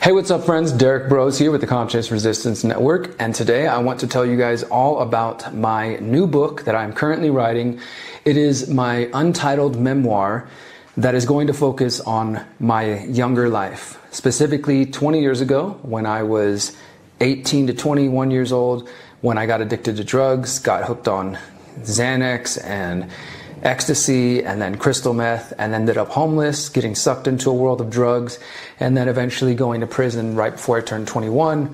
Hey, what's up friends? Derrick Broze here with the Conscious Resistance Network, and today I want to tell you guys all about my new book that I'm currently writing. It is my untitled memoir that is going to focus on my younger life, specifically 20 years ago when I was 18 to 21 years old, when I got addicted to drugs, got hooked on Xanax and ecstasy and then crystal meth, and ended up homeless, getting sucked into a world of drugs, and then eventually going to prison right before I turned 21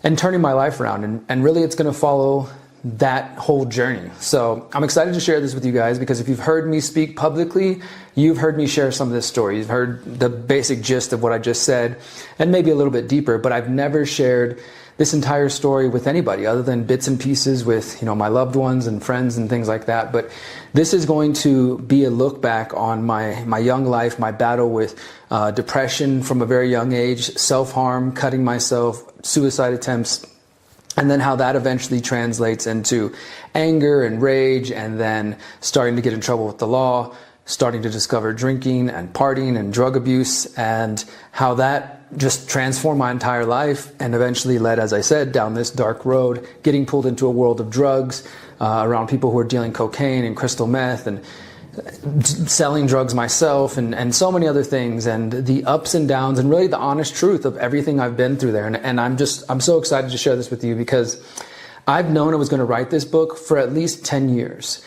and turning my life around. And really it's going to follow that whole journey. So I'm excited to share this with you guys because if you've heard me speak publicly, you've heard me share some of this story. You've heard the basic gist of what I just said and maybe a little bit deeper, but I've never shared this entire story with anybody other than bits and pieces with, my loved ones and friends and things like that. But this is going to be a look back on my young life, my battle with depression from a very young age, self-harm, cutting myself, suicide attempts, and then how that eventually translates into anger and rage, and then starting to get in trouble with the law, starting to discover drinking and partying and drug abuse, and how that just transformed my entire life and eventually led, as I said, down this dark road, getting pulled into a world of drugs, around people who are dealing cocaine and crystal meth and selling drugs myself and so many other things, and the ups and downs and really the honest truth of everything I've been through there. And I'm so excited to share this with you because I've known I was going to write this book for at least 10 years.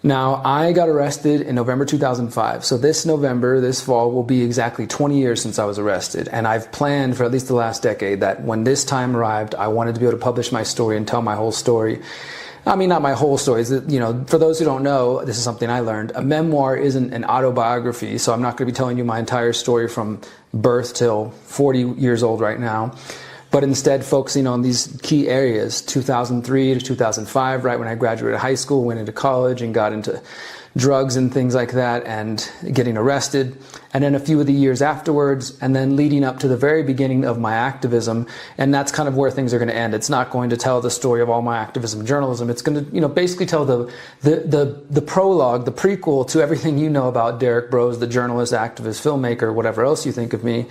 Now, I got arrested in November 2005, so this November, this fall, will be exactly 20 years since I was arrested, and I've planned for at least the last decade that when this time arrived, I wanted to be able to publish my story and tell my whole story. I mean, not my whole story. For those who don't know, this is something I learned. A memoir isn't an autobiography, so I'm not going to be telling you my entire story from birth till 40 years old right now, but instead focusing on these key areas, 2003 to 2005, right when I graduated high school, went into college and got into drugs and things like that and getting arrested, and then a few of the years afterwards, and then leading up to the very beginning of my activism. And that's kind of where things are going to end. It's not going to tell the story of all my activism journalism. It's going to, basically tell the prologue, the prequel to everything you know about Derrick Broze, the journalist, activist, filmmaker, whatever else you think of me.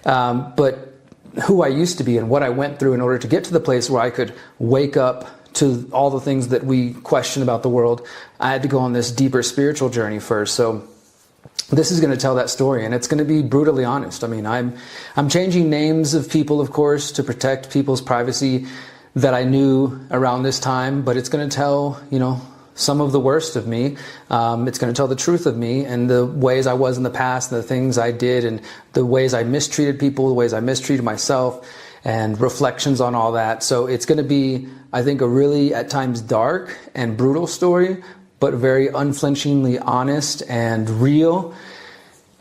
But who I used to be and what I went through in order to get to the place where I could wake up to all the things that we question about the world. I had to go on this deeper spiritual journey first. So this is going to tell that story, and it's going to be brutally honest. I mean, I'm changing names of people, of course, to protect people's privacy that I knew around this time, but it's going to tell, some of the worst of me. It's going to tell the truth of me and the ways I was in the past, and the things I did, and the ways I mistreated people, the ways I mistreated myself, and reflections on all that. So it's going to be, I think, a really, at times, dark and brutal story, but very unflinchingly honest and real.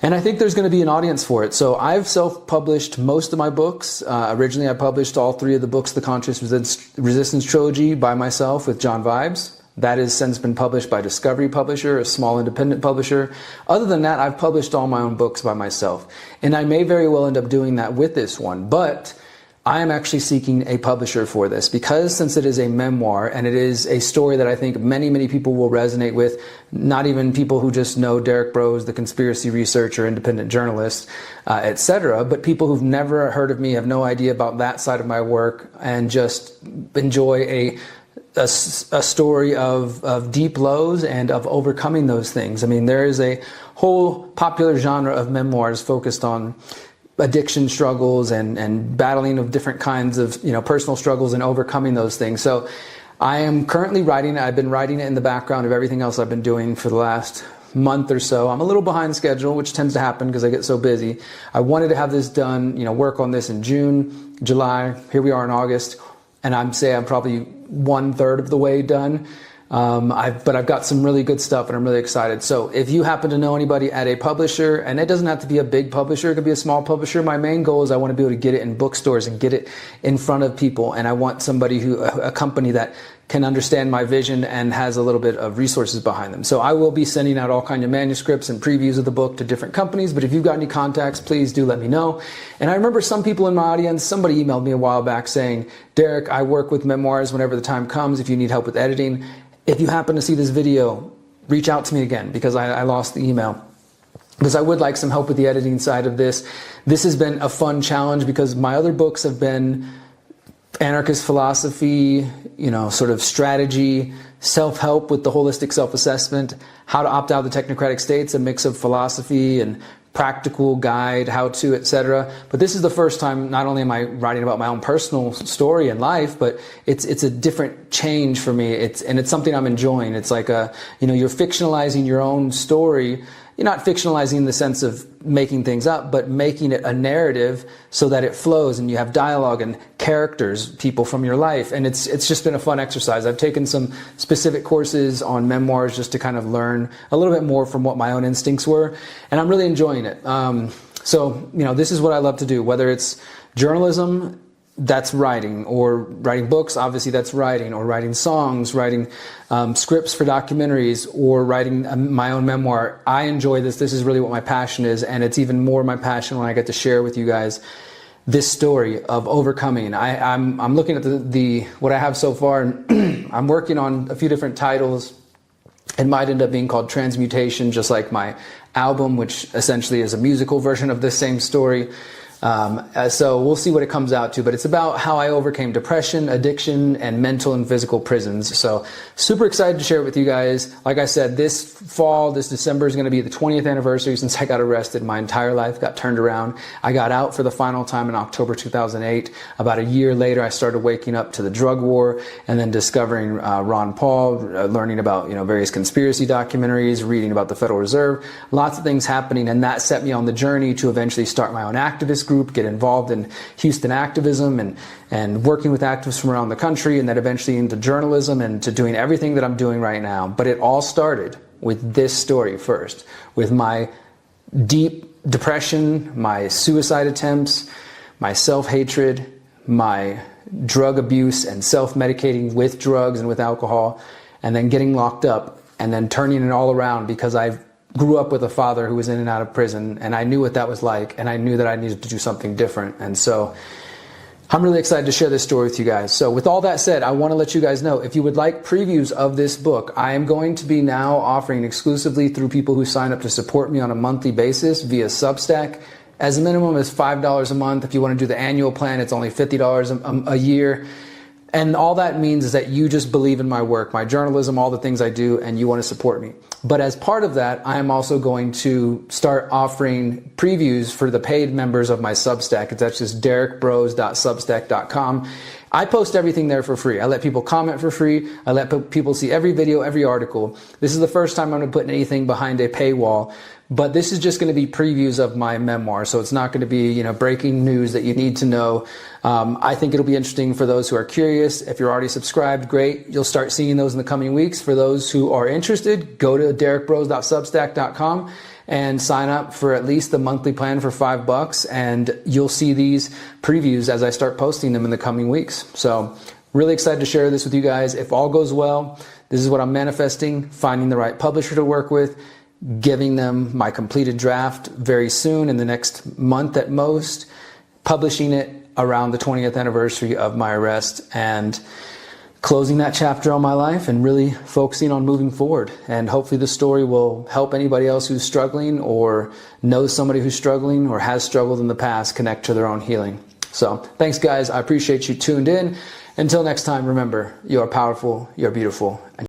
And I think there's going to be an audience for it. So I've self-published most of my books. Originally, I published all three of the books, the Conscious Resistance Trilogy, by myself with John Vibes. That has since been published by Discovery Publisher, a small independent publisher. Other than that, I've published all my own books by myself. And I may very well end up doing that with this one, but I am actually seeking a publisher for this because since it is a memoir and it is a story that I think many, many people will resonate with, not even people who just know Derrick Broze, the conspiracy researcher, independent journalist, etc., but people who've never heard of me, have no idea about that side of my work, and just enjoy a story of deep lows and of overcoming those things. I mean, there is a whole popular genre of memoirs focused on addiction struggles and battling of different kinds of personal struggles and overcoming those things. So I am currently writing it. I've been writing it in the background of everything else I've been doing for the last month or so. I'm a little behind schedule, which tends to happen because I get so busy. I wanted to have this done, work on this in June, July. Here we are in August, and I'm probably 1/3 of the way done. But I've got some really good stuff, and I'm really excited. So if you happen to know anybody at a publisher, and it doesn't have to be a big publisher, it could be a small publisher. My main goal is I want to be able to get it in bookstores and get it in front of people. And I want a company that can understand my vision and has a little bit of resources behind them. So I will be sending out all kinds of manuscripts and previews of the book to different companies. But if you've got any contacts, please do let me know. And I remember some people in my audience, somebody emailed me a while back saying, Derrick, I work with memoirs whenever the time comes if you need help with editing. If you happen to see this video, reach out to me again because I lost the email. because I would like some help with the editing side of this. This has been a fun challenge because my other books have been anarchist philosophy, sort of strategy, self-help with the holistic self-assessment, how to opt out of the technocratic states, a mix of philosophy and practical guide, how to, etc. But this is the first time not only am I writing about my own personal story and life, but it's a different change for me. It's something I'm enjoying. It's like you're fictionalizing your own story. You're not fictionalizing in the sense of making things up, but making it a narrative so that it flows and you have dialogue and characters, people from your life. And it's just been a fun exercise. I've taken some specific courses on memoirs just to kind of learn a little bit more from what my own instincts were. And I'm really enjoying it. So this is what I love to do, whether it's journalism, that's writing, or writing books, obviously that's writing, or writing songs, writing scripts for documentaries, or writing my own memoir. I enjoy this. This is really what my passion is, and it's even more my passion when I get to share with you guys this story of overcoming. I'm looking at the what I have so far, and I'm working on a few different titles. It might end up being called Transmutation, just like my album, which essentially is a musical version of this same story. So we'll see what it comes out to, but it's about how I overcame depression, addiction, and mental and physical prisons. So super excited to share it with you guys. Like I said, this December is going to be the 20th anniversary since I got arrested. My entire life got turned around. I got out for the final time in October 2008. About a year later, I started waking up to the drug war and then discovering Ron Paul, learning about various conspiracy documentaries, reading about the Federal Reserve, lots of things happening, and that set me on the journey to eventually start my own activist group, get involved in Houston activism and working with activists from around the country, and then eventually into journalism and to doing everything that I'm doing right now. But it all started with this story first, with my deep depression, my suicide attempts, my self-hatred, my drug abuse and self-medicating with drugs and with alcohol, and then getting locked up and then turning it all around because I grew up with a father who was in and out of prison, and I knew what that was like, and I knew that I needed to do something different. And so I'm really excited to share this story with you guys. So with all that said, I want to let you guys know, if you would like previews of this book, I am going to be now offering exclusively through people who sign up to support me on a monthly basis via Substack. As a minimum is $5 a month. If you want to do the annual plan, it's only $50 a year. And all that means is that you just believe in my work, my journalism, all the things I do, and you want to support me. But as part of that, I am also going to start offering previews for the paid members of my Substack. That's just derrickbroze.substack.com. I post everything there for free. I let people comment for free. I let people see every video, every article. This is the first time I'm going to put anything behind a paywall. But this is just going to be previews of my memoir, so it's not going to be, breaking news that you need to know. I think it'll be interesting for those who are curious. If you're already subscribed, great. You'll start seeing those in the coming weeks. For those who are interested, go to derrickbroze.substack.com and sign up for at least the monthly plan for $5, and you'll see these previews as I start posting them in the coming weeks. So really excited to share this with you guys. If all goes well, this is what I'm manifesting: finding the right publisher to work with, giving them my completed draft very soon, in the next month at most, publishing it around the 20th anniversary of my arrest, and closing that chapter on my life and really focusing on moving forward. And hopefully the story will help anybody else who's struggling or knows somebody who's struggling or has struggled in the past connect to their own healing. So thanks, guys. I appreciate you tuned in. Until next time, remember, you are powerful, you're beautiful.